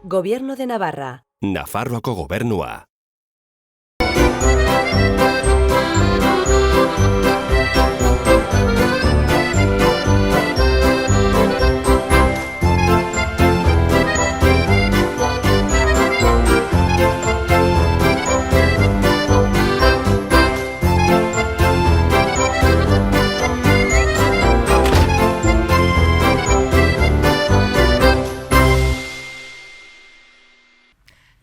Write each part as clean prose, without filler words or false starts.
Gobierno de Navarra. Nafarroako gobernua.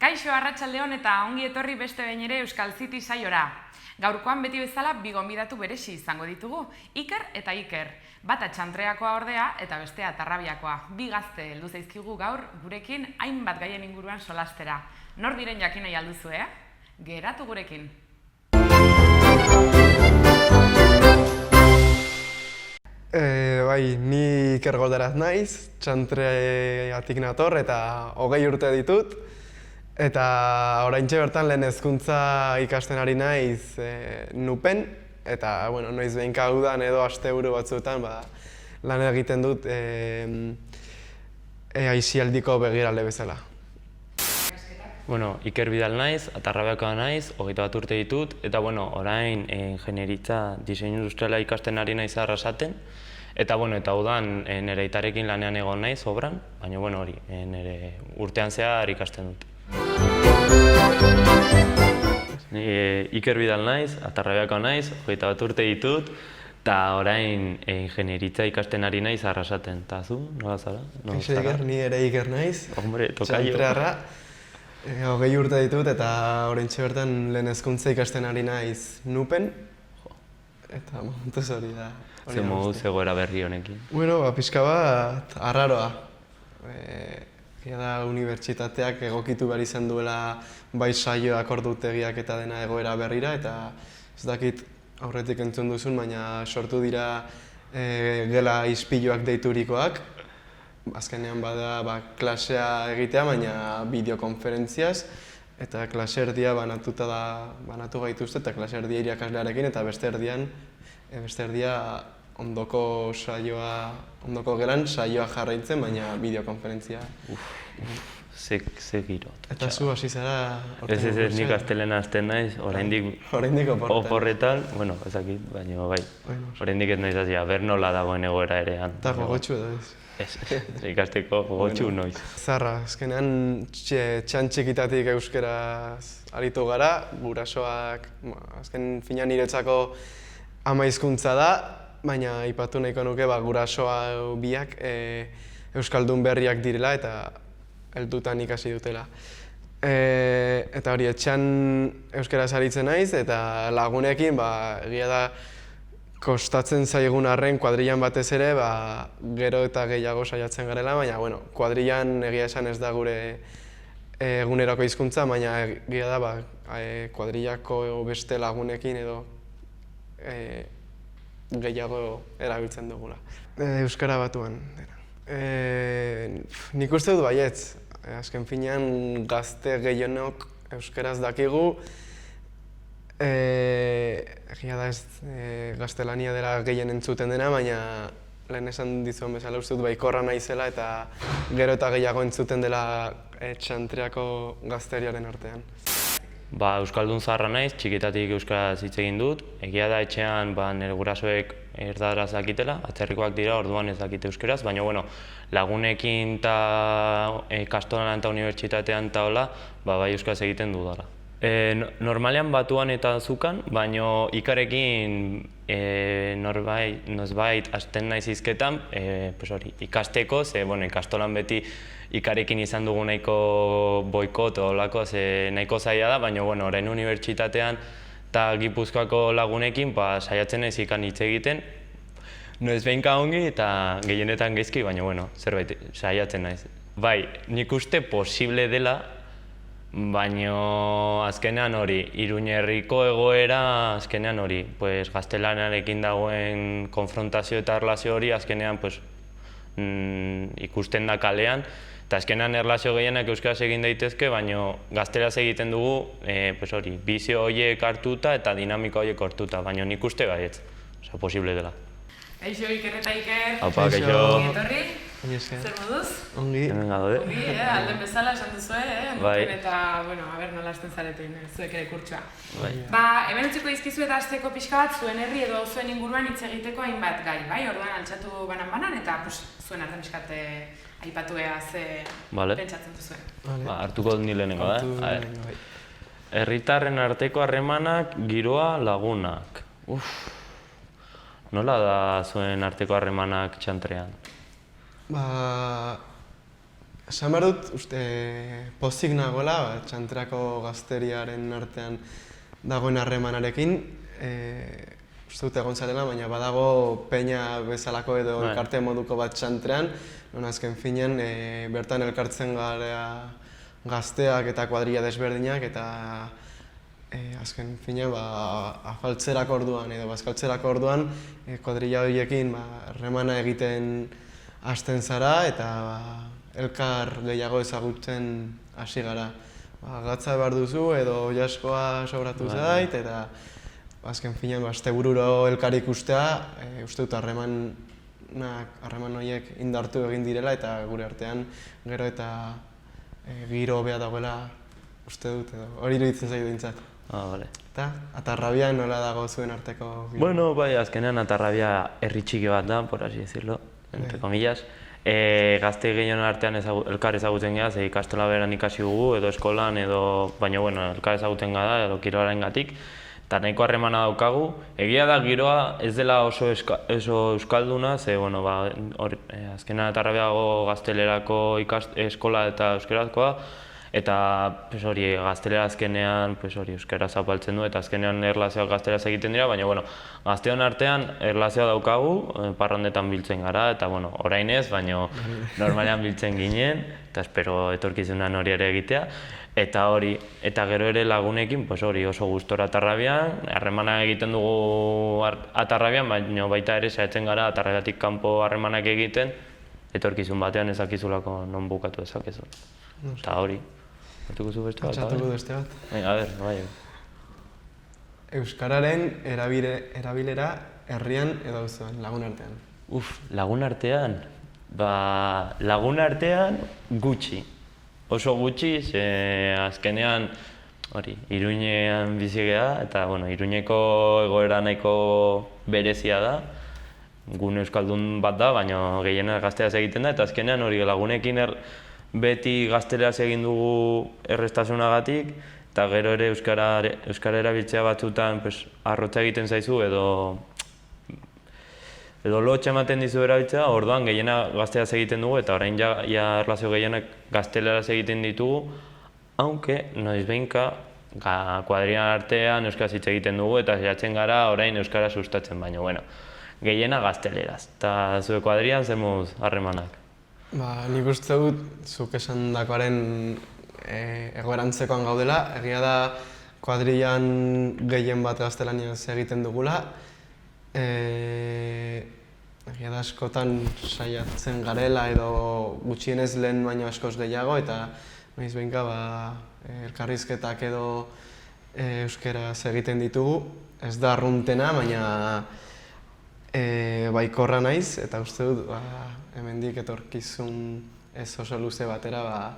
Kaixo, arratsaldeon eta ongi etorri beste behin ere Euskal City saiora. Gaurkoan beti bezala bi gonbidatu berezi izango ditugu, Iker eta Iker. Bata Txantreakoa ordea eta bestea Tarrabiakoa. Bi gazte heldu zaizkigu gaur gurekin hainbat gaien inguruan solastera. Nor diren jakin nahi alduzu, Geratu gurekin. Bai, ni Iker Golderaz naiz, Txantreatik nator eta 20 urte ditut. Eta oraintxe bertan lehen hezkuntza ikasten ari naiz Nupen, eta noiz behinka udan edo asteburu batzuetan lan egiten dut aisialdiko begirale bezala. Iker Bidal naiz, Tarrabiakoa naiz, 21 urte ditut, eta orain ingenieritza diseinu industriala ikasten ari naiz Arrasaten, eta udan nire aitarekin lanean egon naiz obran, baina hori, nire urtean zehar ikasten dut. Iker Bidal naiz, Tarrabiakoa naiz, 21 urte ditut, eta orain ingenieritza ikasten ari naiz Arrasaten. Eta zu, nola zara? Kaixo Iker, ni ere Iker naiz, tokaio. Txantrearra. 20 urte ditut eta oraintxe bertan lehen hezkuntza ikasten ari naiz Nupen. Eta momentuz hori da. Ze moduz egoera berri honekin? Pixka bat arraroa. Da unibertsitateak egokitu behar izan duela bai saioak, ordutegiak eta dena egoera berrira, eta ez dakit aurretik entzun duzun, baina sortu dira gela ispiluak deiturikoak. Azkenean bada klasea egitea, baina bideokonferentziaz, eta klase erdia banatu gaituzte, eta klase erdia irakaslearekin, eta beste erdia ondoko gelan saioa jarraitzen, baina bideokonferentzia. Ze giro. Eta zu hasi zara... Ez nik astelena hasten naiz, oraindik oporretan, ezakit, baina bai. Oraindik ez naiz hasi, aber nola dagoen egoera erean. Eta gogotxu edo ez? Ez, ikasteko gogotxu noiz. Zarra, azkenean txantxikitatik euskeraz aritu gara, gurasoak, azken finean niretzako ama hizkuntza da, baina aipatu nahiko nuke gurasoa biak euskaldun berriak direla eta heldutan ikasi dutela. Eta hori, etxean euskaraz aritzen naiz eta lagunekin egia da kostatzen zaigun arren kuadrillan batez ere gero eta gehiago saiatzen garela, baina kuadrillan egia esan ez da gure egunerako hizkuntza, baina egia da kuadrillako beste lagunekin edo gehiago erabiltzen dugula. Euskara Batuan. Nik uste dut baietz. Azken finean gazte gehienok euskaraz dakigu. Egia da ez gaztelania dela gehien entzuten dena, baina lehen esan dizuen bezala uste dut baikorra naizela eta gero eta gehiago entzuten dela Txantreako gazteriaren artean. Euskaldun zaharra naiz, txikitatik euskaraz hitz egin dut. Egia da etxean nire gurasoek erdaraz dakitela, atzerrikoak dira, orduan ez dakite euskeraz, baina lagunekin eta ikastolan eta unibertsitatean eta hola, bai euskaraz egiten dudala. Normalean Batuan eta Zukan, baina Ikarekin noizbait hasten naiz hizketan ikasteko, ze ikastolan beti Ikarekin izan dugu nahiko boikot olako, ze nahiko zaila da, baina orain unibertsitatean eta Gipuzkoako lagunekin saiatzen naiz ikan hitz egiten. Noiz behinka ongi eta gehienetan gaizki, baina zerbait saiatzen naiz. Bai, nik uste posible dela, baina azkenean hori, Iruñerriko egoera azkenean hori, gaztelanarekin dagoen konfrontazio eta erlazio hori azkenean ikusten da kalean, eta azkenean erlazio gehienak euskaraz egin daitezke, baina gazteraz egiten dugu bizio horiek hartuta eta dinamika horiek hartuta, baina nik uste baietz, posible dela. Kaixo Iker eta Iker. Aupa, kaixo. Etorri. Mila esker. Zer moduz? Ongi. Hemen gaude. Ongi, alden bezala esan duzue, Bai. Mukin eta, bueno, a ber, nola hasten zareten, zuek ere kurtsoa. Bai. Ba, hemen utziko dizkizu eta azteko pixka bat zuen herri edo zuen inguruan hitz egiteko hainbat gai, bai? Orduan altxatu banan-banan eta zuen artean pixkat aipatu ea ze Vale. pentsatzen duzuen. Vale. Ba, hartuko dut ni lehenengo, da? Hartu A ber. lehenengo, bai. Herritarren arteko harremanak, giroa, lagunak. Nola da zuen arteko harremanak txantrean? Ba, esan behar dut, uste, pozik nagoela, txantrako gazteriaren artean dagoen harremanarekin. Uste dut egon zarela, baina badago peña bezalako edo elkarte moduko bat txantrean, non azken finean bertan elkartzen gara gazteak eta kuadrilla desberdinak eta azken finean afaltzerako orduan edo bazkaltzerako orduan kuadrilla horiekin harremana egiten hasten zara eta elkar gehiago ezagutzen hasi gara. Gatza behar duzu edo jaskoa sobratu zait eta azken finean astebururo elkar ikustea, uste dut harreman horiek indartu egin direla eta gure artean gero eta giro hobea dagoela uste dut edo hori iruditzen zaitu dintzat. Vale. Eta Atarrabia nola dago zuen arteko giro? Bueno, bai, azkenean Atarrabia herri txiki bat da, por así decirlo, entre comillas. Gazte gehien artean elkar ezagutzen gara, ze ikastola beran ikasi dugu, edo eskolan, edo, baina, bueno, elkar ezagutzen gara, edo kirolarengatik. Eta nahiko harremana daukagu. Egia da giroa ez dela oso euskalduna, ze, bueno, azkenean Atarrabia dago gaztelerako eskola eta euskerazkoa, eta hori gaztelera azkenean euskara zapaltzen du eta azkenean erlazioak gazteleraz egiten dira, baina bueno, gazteon artean erlazioa daukagu, parrandetan biltzen gara, eta bueno, orain ez, baina normalean biltzen ginen, eta espero etorkizunan hori ere egitea. Eta hori, eta gero ere lagunekin, hori oso gustora Atarrabian, harremana egiten dugu Atarrabian, baina baita ere saiatzen gara Atarrabiatik kanpo harremanak egiten, etorkizun batean ezakizulako non bukatu dezakezun. Eta hori. Hartuko zu beste bat? Hartuko beste bat. A ber, bai. Euskararen erabilera herrian edo auzoan, lagun artean. Lagun artean? Lagun artean gutxi. Oso gutxi, ze azkenean Iruñean bizi gara, eta Iruñeko egoera nahiko berezia da. Gune euskaldun bat da, baina gehienak gazteaz egiten da, eta azkenean hori lagunekin beti gazteleraz egin dugu errestasunagatik, eta gero ere euskara erabiltzea batzutan arrotza egiten zaizu edo lotxa ematen dizu erabiltzea, orduan gehienak gazteleraz egiten dugu, eta orain ja erlazio gehienak gazteleraz egiten ditugu, aunque noiz behinka kuadrilan artean euskaraz hitz egiten dugu, eta saiatzen gara orain euskara sustatzen, baina gehiena gazteleraz. Eta zure kuadrilan zer moduz harremanak? Nik uste dut, zuk esan dakoaren egoerantzekoan gaudela. Egia da, kuadrilan gehien bat gaztelaniaz egiten dugula. Egia da, askotan saiatzen garela edo gutxienez lehen baino askoz gehiago, eta noiz behinka elkarrizketak edo euskaraz egiten ditugu. Ez da arruntena, baina baikorra naiz, eta uste dut hemendik etorkizun ez oso luze batera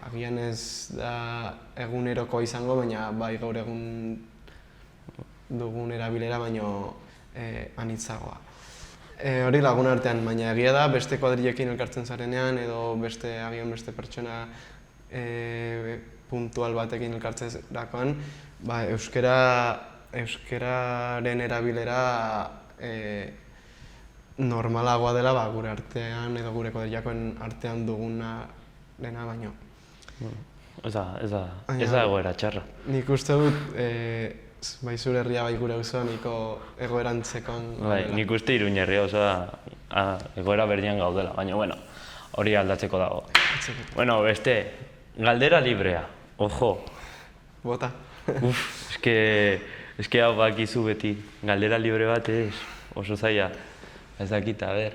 agian ez da eguneroko izango, baina bai gaur egun dugun erabilera baino anitzagoa. Hori lagun artean, baina egia da beste kuadrillekin elkartzen zarenean edo agian beste pertsona puntual batekin elkartzerakoan, euskararen erabilera normalagoa dela gure artean edo gure kuadrillakoen artean duguna dena baino. Ez da egoera txarra. Nik uste dut, bai zure herria bai gure auzoa nahiko egoerantzekoan gaudela. Nik uste Iruña herria egoera berdian gaudela, baina hori aldatzeko dago. Beste, galdera librea, ojo. Bota. Eske hau bakizu beti, galdera libre bat oso zaila. Ez dakit, a ber.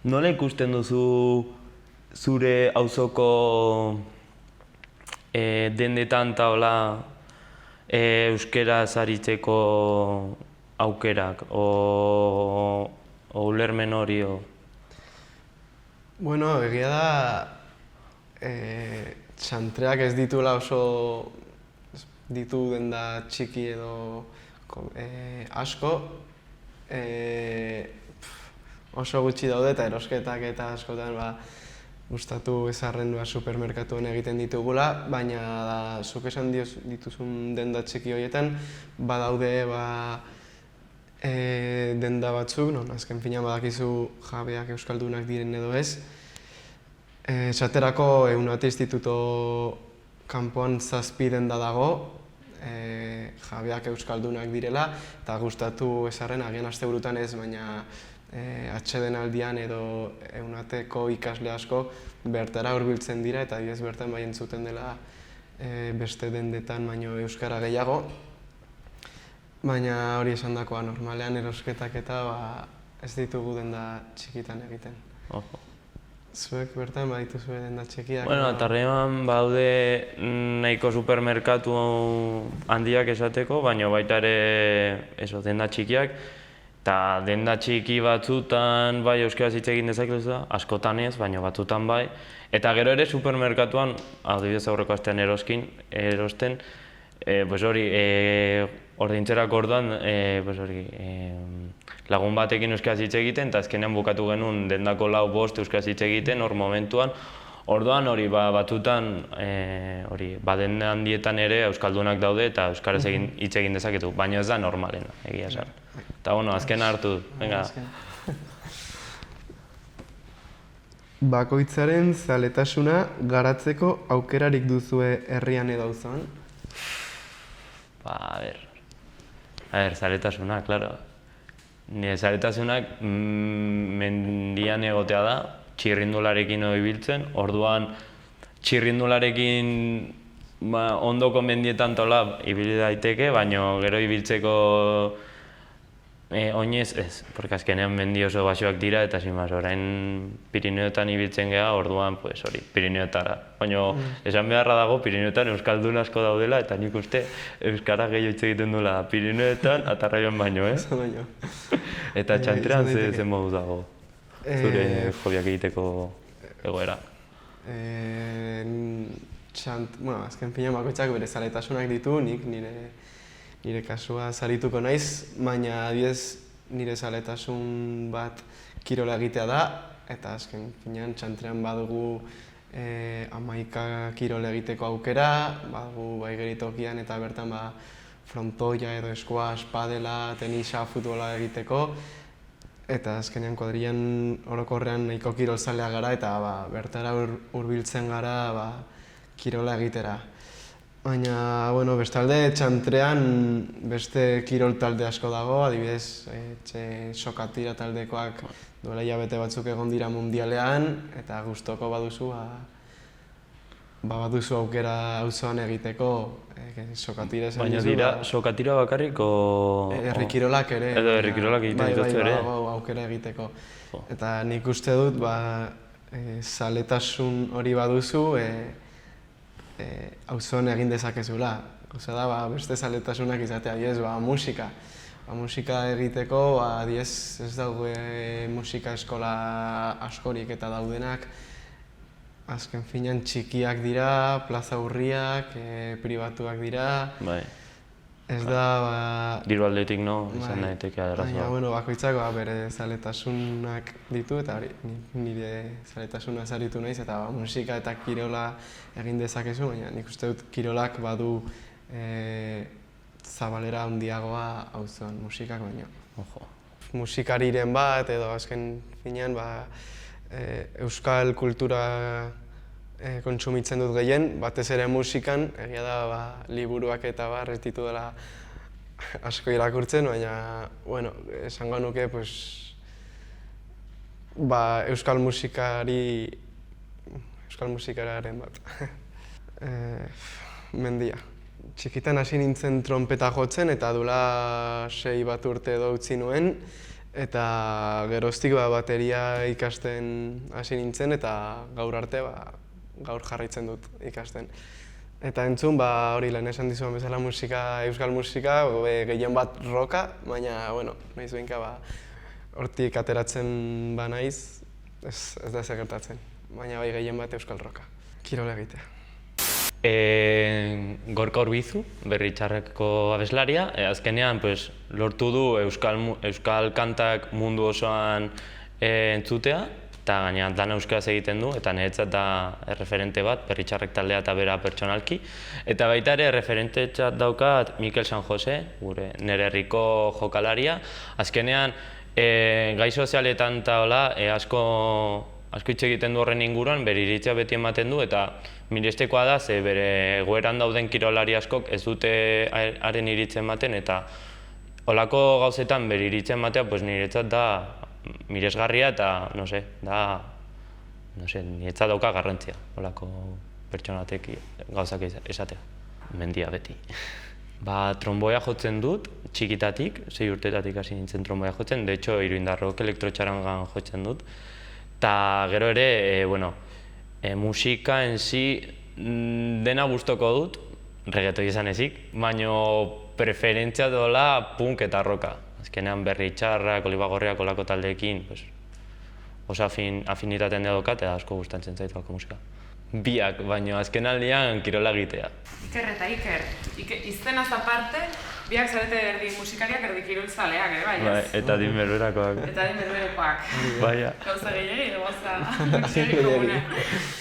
Nola ikusten duzu zure auzoko dendetan eta hola euskaraz aritzeko aukerak, o ulermen hori? Bueno, egia da, txantreak ez dituela oso ditu denda txiki edo asko. Oso gutxi daude eta erosketak eta askotan gustatu ezarren supermerkatuen egiten ditugula, baina zuk esan dituzun denda txiki horietan badaude denda batzuk, non azken finean badakizu jabeak euskaldunak diren edo ez. Esaterako Eunate Instituto kanpoan 7 denda dago, jabeak euskaldunak direla, eta gustatu ezarren agian asteburutan ez, baina atsedenaldian edo Eunateko ikasle asko bertara hurbiltzen dira eta adibidez bertan bai entzuten dela beste dendetan baino euskara gehiago. Baina hori esandakoa normalean erosketak eta ez ditugu denda txikitan egiten. Zuek bertan badituzue denda txikiak? Bueno, Atarrean baude nahiko supermerkatu handiak esateko, baina baita ere denda txikiak. Eta denda txiki batzutan bai euskaraz hitz egin dezakezu, askotan ez, baina batzutan bai. Eta gero ere supermerkatuan, adibidez aurreko astean erosten, ordaintzerako orduan lagun batekin euskaraz hitz egiten, eta azkenean bukatu genuen dendako 4-5 euskaraz hitz egiten, hor momentuan. Orduan batzutan denda handietan ere euskaldunak daude eta euskaraz hitz egin dezaketu, baina ez da normalena, egia esan. Eta azken hartu, venga. Bakoitzaren zaletasuna garatzeko aukerarik duzue herrian edo auzoan? Zaletasuna, klaro. Nire zaletasunak mendian egotea da, txirrindularekin ibiltzen, orduan txirrindularekin ondoko mendietan tola ibili daiteke, baina gero ibiltzeko oinez ez, porque azkenean mendi oso baxoak dira eta orain Pirineoetan ibiltzen geha, orduan Pirineoetara. Baina esan beharra dago Pirineoetan euskaldun asko daudela eta nik uste euskara gehiago hitz egiten duela Pirineoetan Atarraian baino, Eta txantrean zen modu dago, zure jobiak egiteko egoera? Azken finean bakoitzak bere zaletasunak ditu, nik nire kasua zarituko naiz, baina adibidez nire zaletasun bat kirola egitea da, eta azken finean txantrean badugu 11 kirola egiteko aukera, badugu geritokian eta bertan frontoia edo squash, padela, tenisa, futbola egiteko, eta azkenean kuadrilan orokorrean nahiko kirolzalea gara eta bertara hurbiltzen gara kirola egitera. Baina, bestalde, txantrean beste kirol talde asko dago, adibidez, sokatira taldekoak duela hilabete batzuk egon dira mundialean, eta gustoko baduzu aukera auzoan egiteko sokatira esan dizu. Baina dira sokatira bakarrik o... Herri kirolak ere. Edo herri kirolak egiten dituzte ere. Bai, aukera egiteko. Eta nik uste dut, zaletasun hori baduzu, auzoan egin dezakezula. Gauza da, beste zaletasunak izatea, musika. Musika egiteko, ez daude musika eskola askorik eta daudenak. Azken finean txikiak dira, plaza urriak, pribatuak dira. Bai. Ez da, diru aldetik izan daiteke arazoa. Baina, bakoitzak bere zaletasunak ditu eta nire zaletasuna zaritu naiz eta musika eta kirola egin dezakezu, baina nik uste dut kirolak badu zabalera handiagoa auzoan musikak baino. Musikariren bat edo azken finean euskal kultura kontsumitzen dut gehien, batez ere musikan, egia da liburuak eta ez ditu dela asko irakurtzen, baina, esango nuke, euskal musikararen bat. Mendia. Txikitan hasi nintzen trompeta jotzen eta duela 6 urte edo utzi nuen, eta geroztik bateria ikasten hasi nintzen eta gaur arte gaur jarraitzen dut ikasten. Eta entzun, hori lehen esan dizuan bezala euskal musika, gehien bat rocka, baina, noiz behinka hortik ateratzen banaiz, ez da ezer gertatzen, baina bai gehien bat euskal roka, kirola egitea. Gorka Urbizu, Berritxarreko abeslaria, azkenean lortu du euskal kantak mundu osoan entzutea, eta gainean dana euskaraz egiten du, eta niretzat da erreferente bat, Berritxarrek taldea eta bera pertsonalki. Eta baita ere erreferentetzat daukat Mikel San Jose, nire herriko jokalaria. Azkenean gai sozialetan eta hola asko hitz egiten du horren inguruan, bere iritzia beti ematen du, eta mirestekoa da, ze bere egoeran dauden kirolari askok ez dute haren iritzen ematen, eta holako gauzetan bere iritzen ematea niretzat da miresgarria eta, niretzat dauka garrantzia, holako pertsonatek gauzak esatea, mendia beti. Tromboia jotzen dut, txikitatik, 6 urtetatik hasi nintzen tromboia jotzen, de hecho, Iruindarrok elektrotxarangan jotzen dut. Eta gero ere, musika en si dena gustoko dut, reggaetoi izan ezik, baina preferentzia dola punk eta roka. Azkenean Berritxarrak, Olibagorriak, olako taldeekin oso afinitaten daukat eta asko gustatzen zait musika. Biak, baina azken aldian kirola egitea. Iker eta Iker, iztenaz aparte, biak zarete erdi musikariak erdi kirolzaleak, bai, ez? Eta din berberakoak. Eta din berberakoak. Baina. Gauza gehiagin, gauza gehiagin.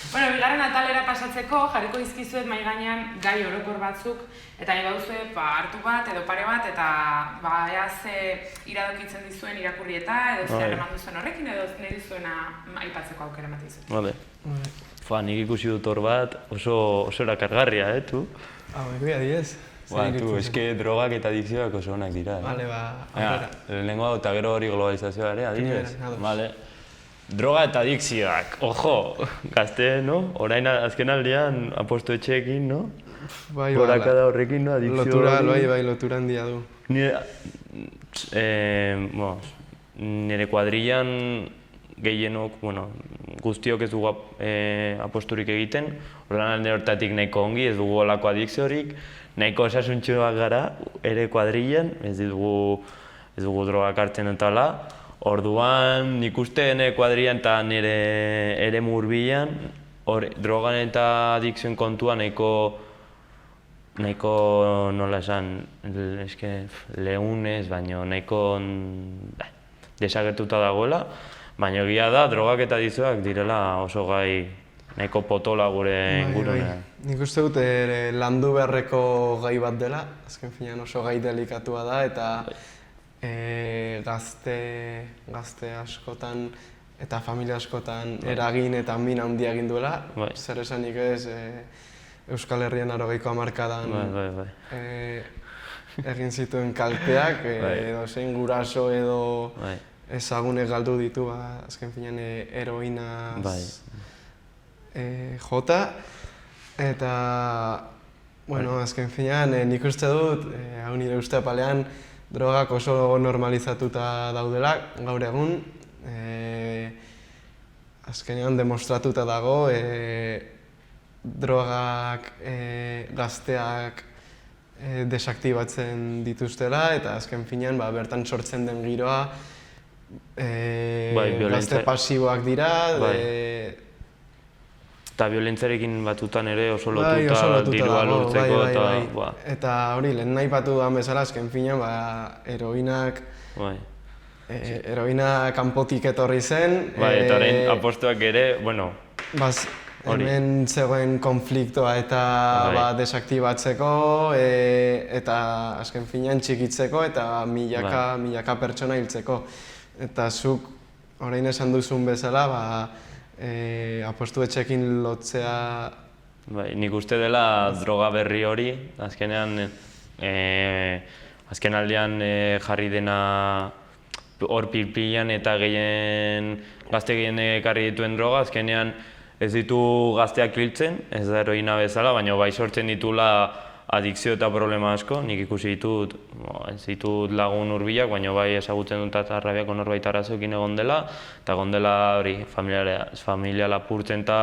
Bueno, bigarren atalera pasatzeko, jarriko izkizuet mai gainean gai orokor batzuk, eta nahi bauzue hartu bat edo pare bat, eta ea ze iradokitzen dizuen irakurrieta, edo ze harreman duzuen horrekin, edo nahi duzuena aipatzeko aukera ematen dizuen. Vale. Nik ikusi dut hor bat, oso erakargarria, tu? Egu adiez. Eske drogak eta adikzioak oso onak dira. Bale, aurrera. Lehenengo eta gero hori globalizazioa ere, adibidez. Droga eta adikzioak, ojo, gazte, no? Orain azken aldean apostu etxeekin, no? Gorakada horrekin, no? Adikzio hori. Bai, lotura handia du. Nire kuadrillan gehienok, guztiok ez dugu aposturik egiten, horren alde hortatik nahiko ongi, ez dugu olako adikziorik, nahiko osasuntxoak gara ere kuadrillan, ez dugu drogak hartzen eta hala. Orduan, nik uste nire kuadrillan eta nire ere murbilan, drogan eta adikzioen kontua nahiko nola esan, lehunez, baina nahiko desagertuta dagoela. Baina egia da, drogak eta adikzioak direla oso gai nahiko potola gure ingurunean. Nik uste dut landu beharreko gai bat dela, azken finean oso gai delikatua da, eta gazte askotan eta familia askotan eragin eta min handia egin duela. Zer esanik ez, Euskal Herrian 80ko hamarkadan egin zituen kalteak, edo zein guraso edo ezagune galdu ditu, azken finean heroinaz jota. Eta, azken finean nik uste dut, hau nire uste apalean, drogak oso normalizatuta daudela gaur egun. Azkenean demostratuta dago, drogak gazteak desaktibatzen dituztela, eta azken finean bertan sortzen den giroa gazte pasiboak dira. Eta violentziarekin batutan ere oso lotuta dirua lortzeko. Eta hori, lehen nahi batu duan bezala, azken finean heroina kanpotik etorri zen. Eta orain apostuak ere, hemen zegoen konfliktoa eta desaktibatzeko, eta azken finean txikitzeko eta milaka pertsona hiltzeko. Eta zuk orain esan duzun bezala, apostu etxekin lotzea... Nik uste dela droga berri hori, azken aldean jarri dena hor pilpilan eta gazte gehien ekarri dituen droga, azkenean ez ditu gazteak hiltzen, ez da heroina bezala, baina bai sortzen ditula adikzio eta problema asko. Nik ikusi ditut lagun hurbilak, baina bai ezagutzen dut eta arrabiako norbait arazoekin egon dela, eta egon dela hori familia lapurtzen eta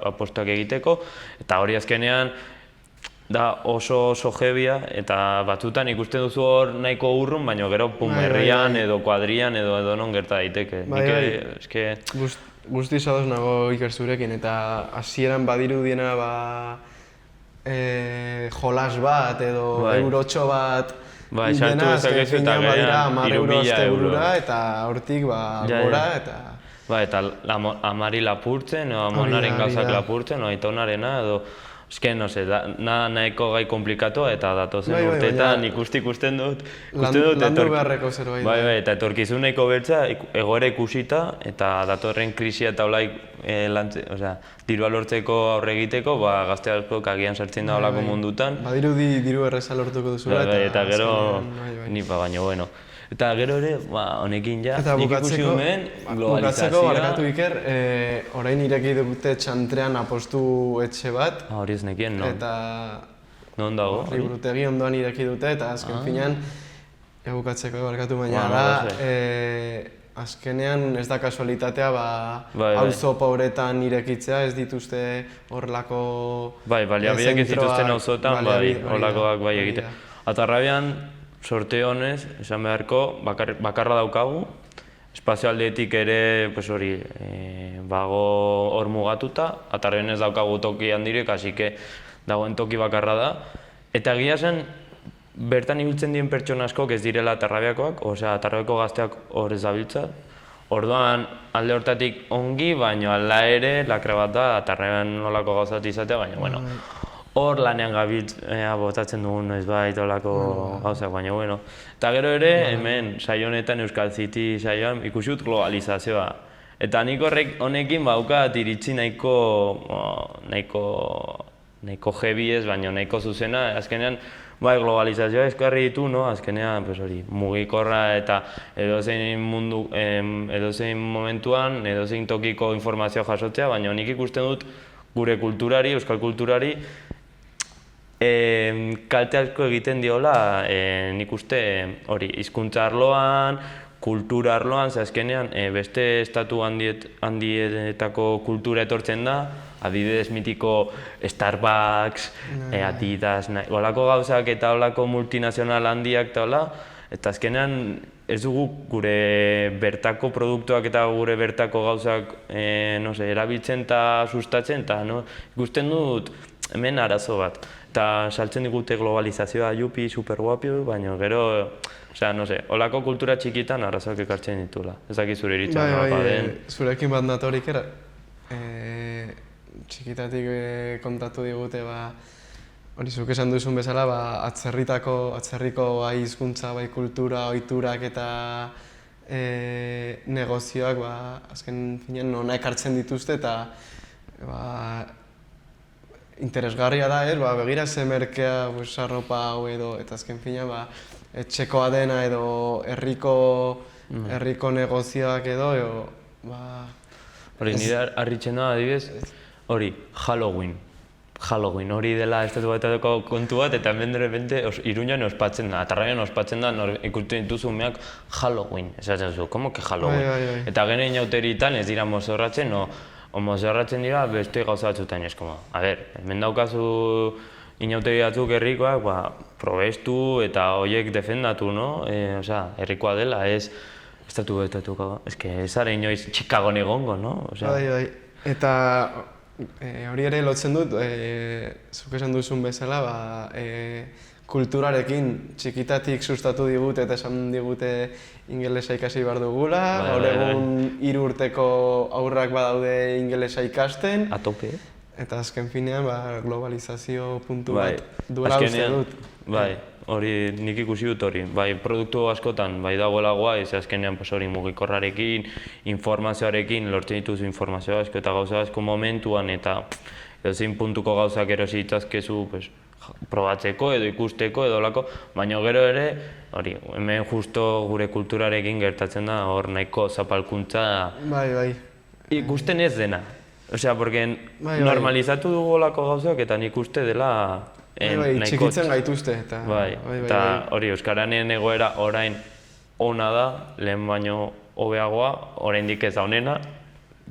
apostuak egiteko, eta hori azkenean da oso jebia, eta batzutan ikusten duzu hor nahiko urrun, baina gero herrian edo kuadrian edo non gerta daiteke. guztiz ados nago Iker zurekin, eta hasieran badirudiena jolas bat edo Bai. eurotxo bat Bai, sartu dena, azken dezakezu eta finean badira gehien 10 euro 3.000 asteburura eta hortik Ja, gora ja. eta... Ba, eta amari lapurtzen, o Hori da, amonaren hori gauzak da. lapurtzen, o aitonarena, edo... Eske, no se, nahiko gai komplikatoa eta datozen Bai, bai, urteetan baina- ikusten dut. Landu beharreko zerbait da. Bai, eta etorkizun nahiko beltza, egoera ikusita, eta datorren krisia eta olaik, dirua lortzeko aurre egiteko, gazte askok agian sartzen da olako mundutan. Badirudi diru erreza lortuko duzula Eta gero, azkenean, nipa baino, bueno. Eta gero ere, honekin ja, Eta nik ikusi hemen, globalizazioa. barkatu Iker, orain ireki dute Txantrean apostu etxe bat, Hori ez nekien, no? eta Non dago? hori? liburutegi ondoan ireki dute, eta azken finean, bukatzeko barkatu baina Ba, da, no, azkenean ez da kasualitatea, Bai. auzo pobretan irekitzea, ez dituzte horrelako Baliabideak ez dituzten auzotan, hori da, holakoak bai hori egite. da. Atarrabian, sorte honez, esan beharko, bakarra daukagu, espazio aldetik ere, pues hori, bago hor mugatuta, Atarrabian ez daukagu toki handirik, hasike dagoen toki bakarra da. Eta egia zen, bertan ibiltzen dien pertsona askok ez direla Atarrabiakoak, osea, Atarrabiako gazteak hor ez dabiltza. Orduan, alde hortatik ongi, baina ala ere, lakra bat da, Atarrabian nolako gauzat izatea, baina, bueno, hor lanean botatzen dugun noizbait olako gauzak, baina, bueno. Eta gero ere, hemen, saio honetan, Euskal City saioan, ikusi dut globalizazioa. Eta nik honekin baukat iritsi nahiko heavy ez, baina nahiko zuzena, azkenean, bai, globalizazioa eskarri ditu, no? Azkenean, pues hori, mugikorra eta edozein momentuan, edozein tokiko informazioa jasotzea, baina nik ikusten dut gure kulturari, euskal kulturari, kalte asko egiten diola, nik uste hori, hizkuntza arloan, kultura arloan, ze azkenean beste estatu handietako kultura etortzen da, adibidez mitiko Starbucks, Adidas, holako gauzak eta holako multinazional handiak eta hola, eta azkenean ez dugu gure bertako produktuak eta gure bertako gauzak erabiltzen eta sustatzen, eta ikusten dut hemen arazo bat. Eta saltzen digute globalizazioa jupi, super guapi, baina gero, holako kultura txikitan arazoak ekartzen ditula. Ez dakit zure iritzen nolapa den. Zurekin bat natorik era, txikitatik kontatu digute, hori zuk esan duzun bezala, atzerriko bai hizkuntza, bai kultura, ohiturak eta negozioak azken finean nona ekartzen dituzte eta interesgarria da, begira ze merkea arropa hau edo, eta azken finean etxekoa dena edo herriko negozioak edo, Hori, nire harritzen da, adibidez, hori, Halloween, hori dela estatu batetako kontu bat, eta hemen de repente Iruñan ospatzen da, Atarrabian ospatzen da, ikusten dituzu umeak Halloween, esaten zu, como que Halloween? Eta gero inauteritan ez dira mozorratzen, mozorratzen dira beste gauza batzutan, ez como, hemen daukazu inauteri batzuk herrikoak, probestu eta horiek defendatu, herrikoa dela, ez estatu betatuko, ez zara inoiz Chicagon egongo, no? Bai, eta hori ere lotzen dut, zuk esan duzun bezala, kulturarekin txikitatik sustatu digute eta esan digute ingelesa ikasi behar dugula, gaur egun 3 urteko aurrak badaude ingelesa ikasten. A tope. Eta azken finean globalizazio puntu bat duela uste dut. Bai, hori nik ikusi dut hori. Bai, produktu askotan, bai dagoela guai, ez azkenean hori mugikorrarekin, informazioarekin, lortzen dituzu informazio asko eta gauza asko momentuan eta edozein puntuko gauzak erosi ditzazkezu probatzeko edo ikusteko edo olako, baina gero ere, hori, hemen justo gure kulturarekin gertatzen da, hor nahiko zapalkuntza ikusten ez dena. Osea, porque normalizatu dugu olako gauzak eta nik uste dela nahiko... Txikitzen gaituzte eta... Eta hori, euskaranen egoera orain ona da, lehen baino hobeagoa, oraindik ez da onena,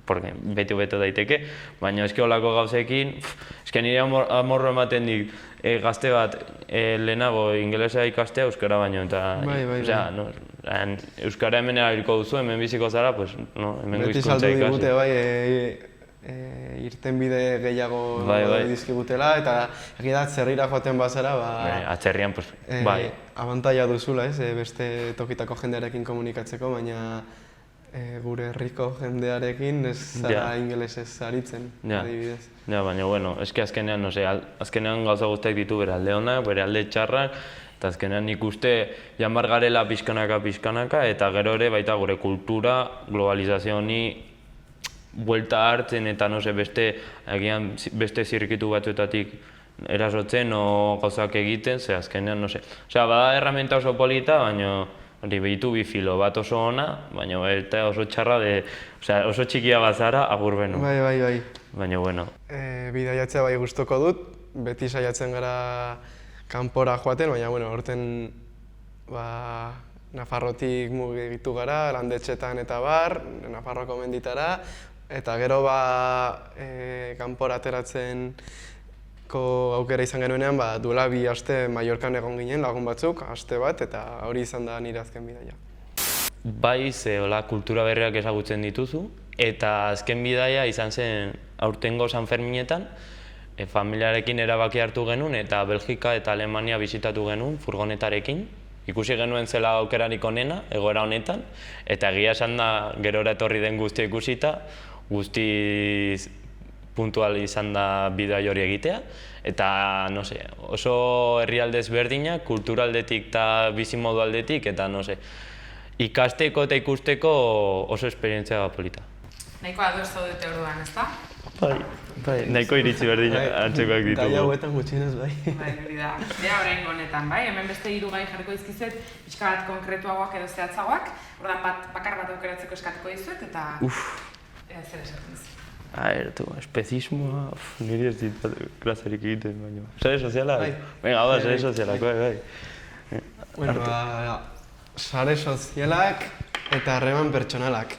porque beti hobeto daiteke, baina eski olako gauzekin, eski nire amorro ematen dik gazte bat lehenago ingelesa ikastea euskara baino, eta Euskara hemen erabiliko duzu, hemen biziko zara, pues, no, hemengo Beti hizkuntza saldu ikasi. digute, irtenbide gehiago dizkigutela, eta egia da atzerrira joaten bazara, Atzerrian, pues, bai. abantaila duzula, beste tokitako jendearekin komunikatzeko, baina gure herriko jendearekin ez zara ingelesez aritzen, adibidez. Ja, baina, bueno, eske azkenean, no sé, azkenean gauza guztiak ditu bere alde onak, bere alde txarrak, eta azkenean nik uste janbar garela pixkanaka, eta gero ere baita gure kultura, globalizazio honi buelta hartzen eta no sé, beste zirrikitu batzuetatik erasotzen o gauzak egiten, ze azkenean, no sé. Osea, bada erramenta oso polita, baina hori behitu bi filo, bat oso ona, baina eta oso txarra, oso txikia bazara, agur beno. Bai. Baina, bueno. Bidaiatzea bai gustuko dut, beti saiatzen gara kanpora joaten, baina, bueno, horten Nafarrotik mugitu gara, landetxetan eta bar, Nafarroko menditara, eta gero kanpora ateratzeko aukera izan genuenean, duela 2 aste Mallorcan egon ginen lagun batzuk, aste bat, eta hori izan da nire azken bidaia. Bai, ze kultura berriak ezagutzen dituzu, eta azken bidaia izan zen aurtengo San Ferminetan, familiarekin erabaki hartu genuen eta Belgika eta Alemania bisitatu genuen furgonetarekin. Ikusi genuen zela aukerarik onena, egoera honetan, eta egia esan da gerora etorri den guztia ikusita, guztiz puntual izan da bidai hori egitea, eta, no sé, oso herrialde ezberdinak, kulturaldetik eta bizimodu aldetik, eta, no sé, ikasteko eta ikusteko oso esperientzia polita. Nahiko ados zaudete orduan, ezta? Bai, nahiko iritzi berdina antzekoak ditugu. Gai hauetan gutxienez, bai. Bai, hori da. Bea oraingo honetan, bai? Hemen beste 3 gai jarriko dizkizuet, pixka bat konkretuagoak edo zehatzagoak. Orduan bakar bat aukeratzeko eskatuko dizuet eta zer esaten dizu. Espezismoa, niri ez dit klaserik egiten, baina. Sare sozialak? Venga, sare sozialak, bai. Bueno, sare sozialak eta harreman pertsonalak.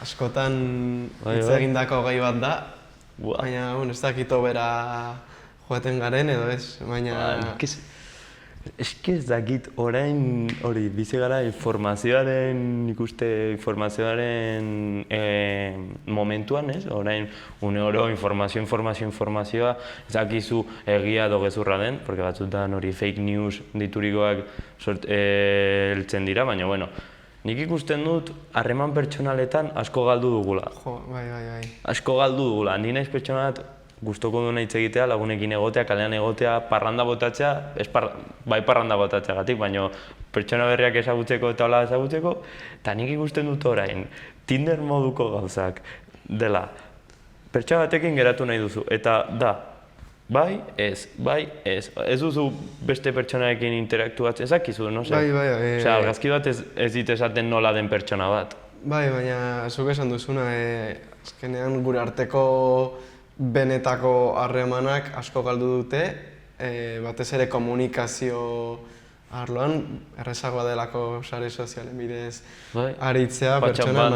Askotan hitz egindako gai bat da, baina ez dakit hobera joaten garen edo ez, baina... Eski ez dakit orain hori bizi gara informazioaren momentuan, ez? Orain une oro informazioa ez dakizu egia edo gezurra den, porque batzutan hori fake news diturikoak heltzen dira, baina bueno, nik ikusten dut harreman pertsonaletan asko galdu dugula. Bai. Asko galdu dugula, ni naiz pertsonalat gustoko duena hitz egitea, lagunekin egotea, kalean egotea, parranda botatzea, bai parranda botatzeagatik, baina pertsona berriak ezagutzeko eta hola ezagutzeko, eta nik ikusten dut orain, Tinder moduko gauzak dela, pertsona batekin geratu nahi duzu, eta da, bai, ez, ez duzu beste pertsonarekin interaktuatzen, ezakizu, no? Bai. Osea, argazki bat ez dit esaten nola den pertsona bat. Bai, baina zuk esan duzuna, azkenean gure arteko benetako harremanak asko galdu dute, batez ere komunikazio arloan, errezagoa delako sare sozialen bidez aritzea pertsona,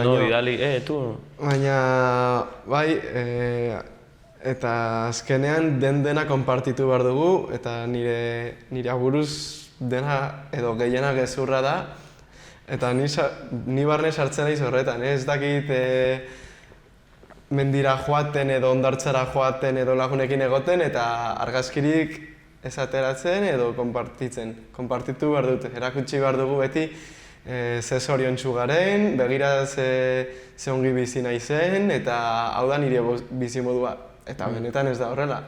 baina bai, eta azkenean dena konpartitu behar dugu, eta nire aburuz dena edo gehiena gezurra da, eta ni barne sartzen naiz horretan, ez dakit mendira joaten edo hondartzara joaten edo lagunekin egoten eta argazkirik ez ateratzen edo konpartitu behar dute. Erakutsi behar dugu beti ze zoriontsu garen, begira ze ongi bizi naizen eta hau da nire bizimodua. Eta benetan ez da horrela.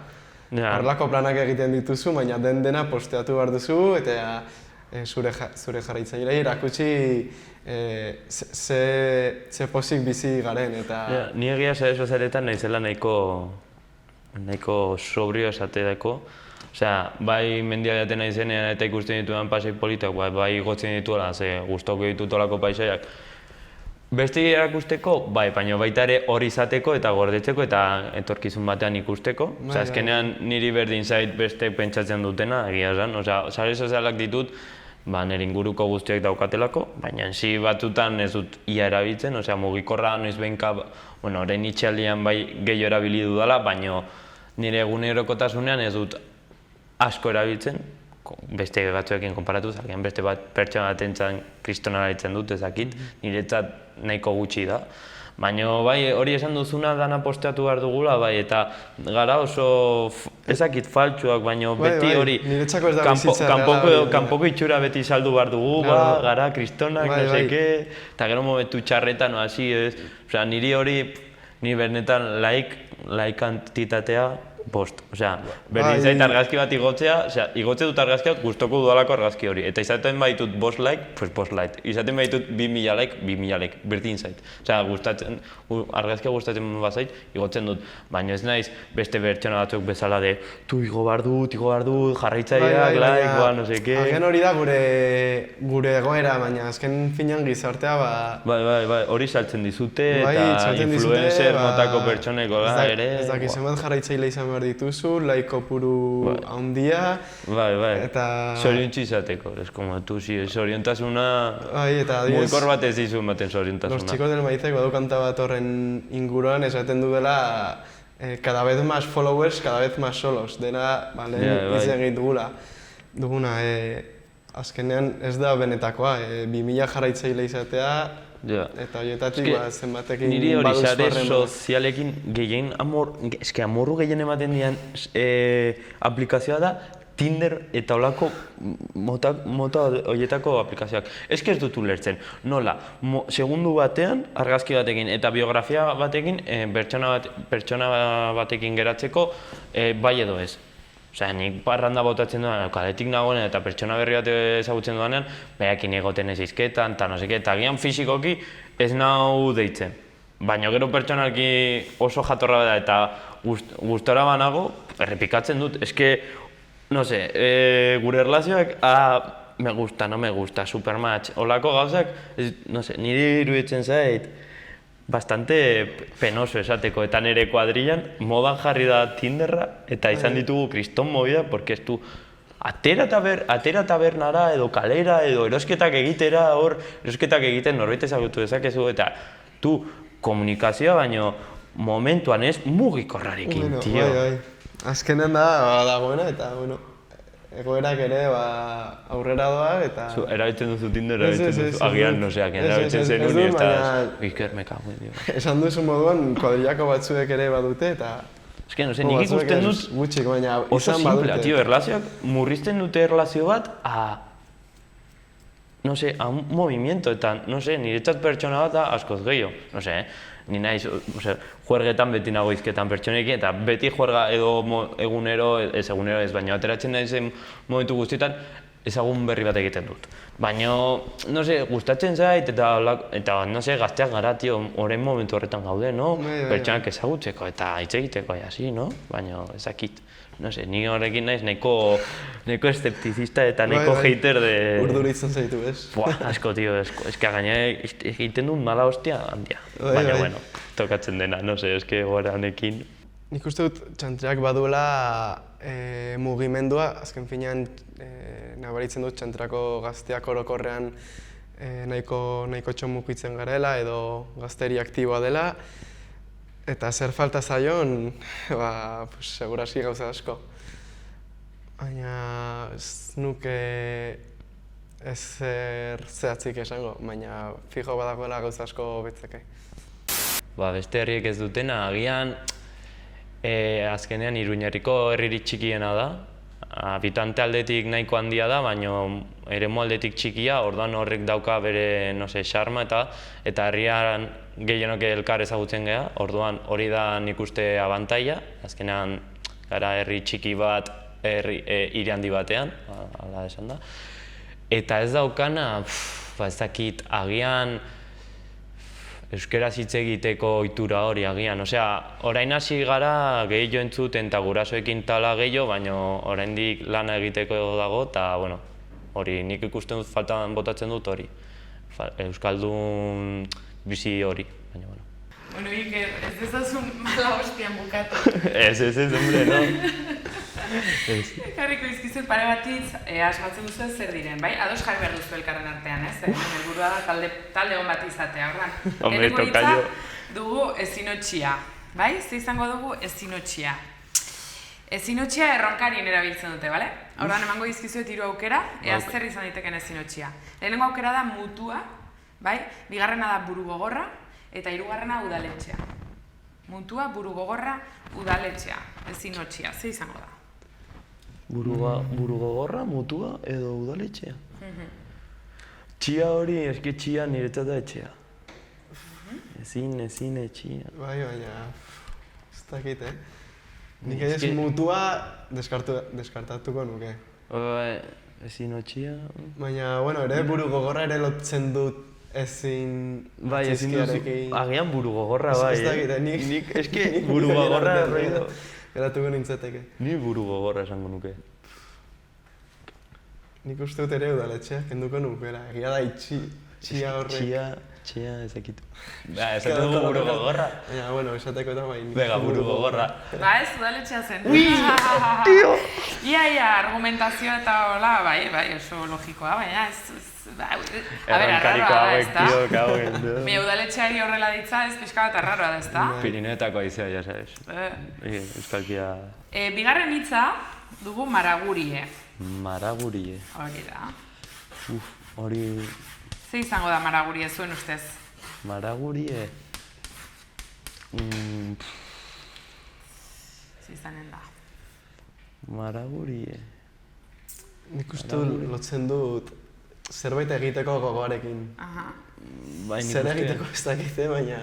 Horrelako planak egiten dituzu, baina dena posteatu behar duzu eta zure jarraitzailei erakutsi ze pozik bizi garen eta... Ni egia sare sozialetan naizela nahiko sobrio esateako. Osea, bai mendia jaten naizenean eta ikusten ditudan pasai politak, bai igotzen dituela, ze gustoko ditut olako paisaiak. Beste erakusteko, bai, baina baita ere hori izateko eta gordetzeko eta etorkizun batean ikusteko. Osea, azkenean niri berdin zait beste pentsatzen dutena, egia esan. Osea, sare sozialak ditut, nire inguruko guztiak daukatelako, baina ensi batutan ez dut ia erabiltzen, osea, mugikorra noiz behinka, bueno, orain itxaldian bai gehiago erabili dudala, baina nire egunerokotasunean ez dut asko erabiltzen, beste batzuekin konparatuz, agian beste pertsona batentzat kristona gaitzen dut, ezakit, niretzat nahiko gutxi da. Baina bai, hori esan duzuna dana posteatu behar dugula, bai, eta gara oso, ezakit faltsuak, baina beti hori niretzako ez da bizitza reala. kanpoko itxura beti saldu behar dugu, gara kristonak, no seke, eta gero momentu txarretan, hasi ez, osea, niri hori, ni benetan laik antitatea, bost, osea, berdin zait argazki bat igotzea, osea, igotze dut argazki bat gustoko dudalako argazki hori, eta izaten baitut bost like, pues bost like, izaten baitut 2000 like, berdin zait, osea, argazkia gustatzen bazait, igotzen dut, baina ez naiz beste pertsona batzuk bezala de, tu igo behar dut, jarraitzaileak, like, no seke. Agen hori da gure egoera, baina azken finean gizartea, Bai, hori saltzen dizute, eta influencer motako pertsoneko ere. Ez dakiz, zenbat jarraitzaile izan behar dituzu, like kopuru handia. Bai, eta... zoriontsu izateko, ez como tu, zoriontasuna... Bai, eta adiez... Mugikor bat ez dizu ematen zoriontasuna. Los chicos del Maizek badu kanta bat horren inguruan esaten du dela cada vez más followers, cada vez más solos. Dena, lehen izan egin duguna. Azkenean ez da benetakoa, 2000 jarraitzaile izatea, eta horietatik zenbatekin niri hori baduzu sare harremana. sozialekin gehien amorru gehien ematen dian aplikazioa da Tinder eta olako mota horietako aplikazioak. Ez dut ulertzen, nola, segundu batean argazki batekin eta biografia batekin pertsona batekin geratzeko bai edo ez. Osea, nik parranda botatzen duan, kaletik nagoen eta pertsona berri bat ezagutzen duanean, behakin egoten ez izketan, eta no seke, eta agian fisikoki ez nau deitzen. Baina gero pertsonalki oso jatorra da eta gustora banago, errepikatzen dut. Eske, no se, gure erlazioak, me gusta, no me gusta, supermatch, holako gauzak, no se, niri iruditzen zait, bastante penoso esateko, eta nire kuadrillan modan jarri da Tinderra eta izan ditugu kriston movida, porque ez du atera tabernara edo kalera edo erosketak egitera, erosketak egiten norbait ezagutu dezakezu eta tu komunikazioa baino momentuan ez mugikorrarekin, tio. Bai. Azkenean da dagoena eta, egoerak ere aurrera doa eta... Erabiltzen duzu Tinder, agian, no seak, erabiltzen zenun, Iker, me cago en Dios. Esan duzu moduan, kuadrillako batzuek ere badute eta... Ez que, no se, nik ikusten dut... Gutxik, baina oso izan badute. simplea, tio, erlazioak murrizten dute erlazio bat no se, a un movimiento, eta, no se, niretzat pertsona bat da askoz gehiago, no se, ni naiz, juergetan beti nago izketan pertsonekin, eta beti juerga edo egunero ez, baina ateratzen naizen momentu guztietan ezagun berri bat egiten dut. Baina, no se, gustatzen zait, eta no se, gazteak gara, tio, orain momentu horretan gaude, no? Pertsonak ezagutzeko eta hitz egiteko, hasi, no? Baina, ezakit. No se, ni horrekin naiz nahiko eszeptizista eta nahiko hater de... Urduritzen zaitu, ez? Asko, tio, eske gaina egiten dut mala hostia handia. Baina, bueno, tokatzen dena, no se, eske gora honekin. Nik uste dut txantreak baduela mugimendua, azken finean nabaritzen dut txantrako gazteak orokorrean nahiko txomukitzen garela edo gazteri aktiboa dela. Eta zer falta zaion, seguraski gauza asko. Baina ez nuke ezer zehatzik esango, baina fijo badagoela gauza asko betzeke. Beste herriek ez dutena, agian azkenean Iruñerriko herririk txikiena da. Habitante aldetik nahiko handia da, baina eremu aldetik txikia, orduan horrek dauka bere, no se, xarma eta herrian gehienok elkar ezagutzen geha, orduan hori da nik uste abantaila, azkenean gara herri txiki bat, hiri handi batean, hala esan da. Eta ez daukana, ez dakit, agian euskaraz hitz egiteko ohitura hori agian, osea, orain hasi gara gehiago entzuten eta gurasoekin tala gehiago, baina oraindik lana egiteko dago, eta, bueno, hori nik ikusten dut faltan botatzen dut hori. Euskaldun bizi hori, baina, bueno. Bueno, Iker, ez dezazun mala hostian bukatu. Ez, hombre, no? Jarriko izkizut pare batitz, asmatzen duzu zer diren, bai? Ados jarri behar duzu elkarren artean, ez? Helburua da talde hon bat izatea, orduan. Hombre, tokaio. Dugu ezinotxia, bai? Ze izango dugu ezinotxia. Ezinotxia erronkarien erabiltzen dute, bale? Horran emango dizkizuet 3 aukera, ea zer izan daiteken ezinotxia. Lehenengo aukera da mutua, bai? Bigarrena da buru gogorra, eta 3. udaletxea. Mutua, buru gogorra, udaletxea, ezinotxia, ze izango da? Buru gogorra, mutua edo udaletxea? Txia hori, eski txia niretzat da etxea. Ezin etxia. Bai, baina... Ez dakit, Nik ez mutua deskartatuko nuke. Ezin etxea... Baina, bueno, ere buru gogorra ere lotzen dut ezin... Bai, ezin duzik... Agian buru gogorra, bai, Ez dakit, nik... Eski buru gogorra... Geratuko nintzateke. Ni buru gogorra esango nuke. Nik uste dut ere udaletxea, kenduko nukera. Egia da txia horrek. Txia ezakitu. Esatu dugu buru gogorra. Baina, bueno, esateko eta bai. Bega, buru gogorra. Ba ez, udaletxea zen. Ui, tio! Ia, argumentazioa eta hola, bai, oso logikoa, baina ez... Erronkariko hauek, tio, kauen. Baina udaletxeari horrela ditza ez pixka bat arraroa da, ezta? Pirineetako aizea, ya sabes. Euskalkia... Bigarren hitza dugu maragurie. Maragurie. Hori da. Hori... Ze izango da maragurie zuen ustez? Maragurie... Ze izanen da? Maragurie... Nik uste lotzen dut zerbait egiteko gogoarekin. Zer egiteko ez dakite, baina...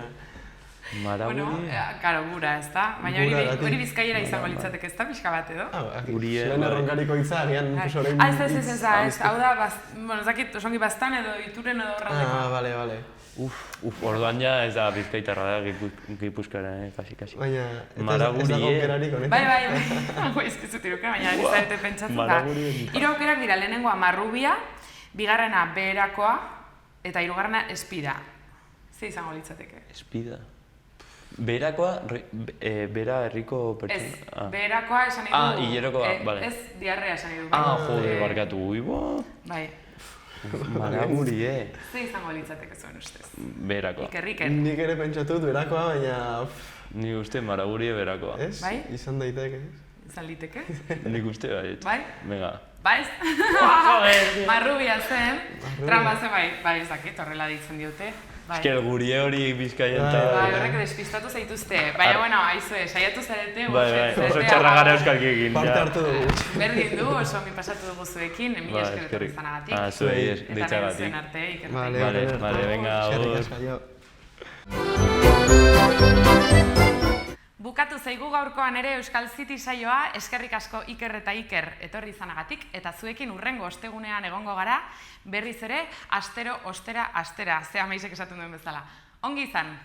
Maragurie... Bueno, karo, gura, ez da? Baina hori bizkaiera izango litzateke, ez da, pixka bat edo? Zuen erronkariko hitza, agian orain... Ez, hau da, bueno, ez dakit, osongi bastan edo, ituren edo horrandeko. Bale. Orduan ja ez da bizkaitarra da, gipuzkara, kasi. Baina, ez dago aukerarik honetan. Bai, ezkizu tiruke, baina ez zarete pentsatuta. 3 aukerak dira, lehenengoa marrubia, bigarrena beherakoa, eta 3. espida. Ze izango litzateke? Espida. Beherakoa, bera herriko pertsona? Ez, beherakoa esan nahi du... hilerokoa, bale. Ez, diarrea esan nahi du. Jode, barkatu, uibo. Bai. Maragurie. Ze izango litzateke zuen ustez? Beherakoa. Iker. Nik ere pentsatut berakoa, baina... Ni uste maragurie berakoa. Ez? Bai? Izan daiteke. Izan liteke? Nik uste baiet. Bai? Venga. Baiz? Marrubia zen, tramba zen bai ez dakit, horrela ditzen diote. Esker gurie hori bizkaien eta... Horrek despistatu zaituzte, baina, bueno, aizue, saiatu zarete, oso txarra gara euskalkiekin. Parte hartu dugu. Berdin du, oso mi pasatu dugu zuekin, mila eskerretu izanagatik. Zuei Eta ditzagatik. zuen arte, ikertu. Vale, venga, Bukatu zaigu gaurkoan ere Euskal City saioa, eskerrik asko Iker eta Iker etorri izanagatik, eta zuekin hurrengo ostegunean egongo gara, berriz ere, astero, ostera, ze amaizek esaten duen bezala. Ongi izan!